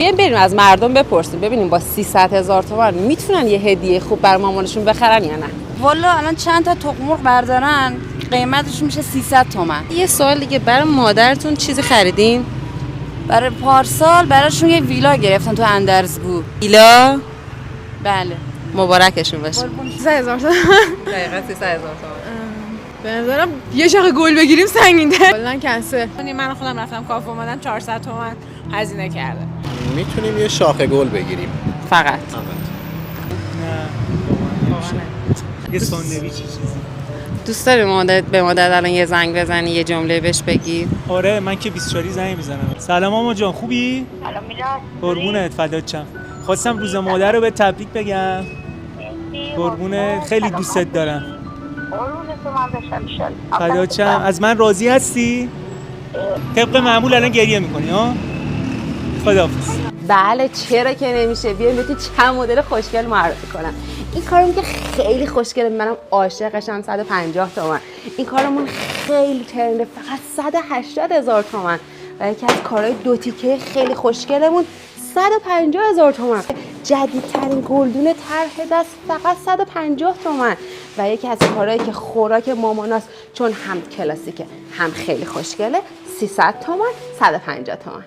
بریم از مردم بپرسیم ببینیم با 300,000 تومان میتونن یه هدیه خوب بر مامانشون بخرن یا نه. والا الان چند تا تخم مرغ بردارن قیمتش میشه 300 تومن. یه سوال دیگه، برای مادرتون چیزی خریدین؟ برای پارسال براشون یه ویلا گرفتن تو اندرزگو. ویلا؟ بله. مبارکشون باشه. 300,000 تومان. دقیقاً 300,000 تومان. به نظرم یه شاخه گل بگیریم سنگین‌تره. کلاً کنسل. من خودم رفتم کافه اومدن 400 تومن هزینه کرده. میتونیم یه شاخه گل بگیریم فقط. فقط. یه ساندویچ چیزی. دوست داری به مادر الان یه زنگ بزنی یه جمله بهش بگی؟ آره من که 24 زنگ میزنم. سلام مامان جان، خوبی؟ سلام میلاد. قربونت فدات شم. خواستم روز مادر رو به تبریک بگم. قربونت، خیلی دوستت دارم. قربونت تو من بشم ایشالله. فدات شم. از من راضی هستی؟ طبق معمول الان گریه میکنی ها؟ خداحافظ. بله چرا که نمیشه. بیایم بهتون چند مدل خوشگل معرفی کنم. این کارمون که خیلی خوشگله، منم عاشقشم. 150 تومن. این کارمون خیلی ترنده، فقط 180,000 تومن. و یکی از کارهای دو تیکه خیلی خوشگلمون 150,000 تومن. جدیدترین گلدون طرح دست فقط 150 تومن. و یکی از کارهایی که خوراک ماماناست چون هم کلاسیکه هم خیلی خوشگله 300 تومن 150 تومن.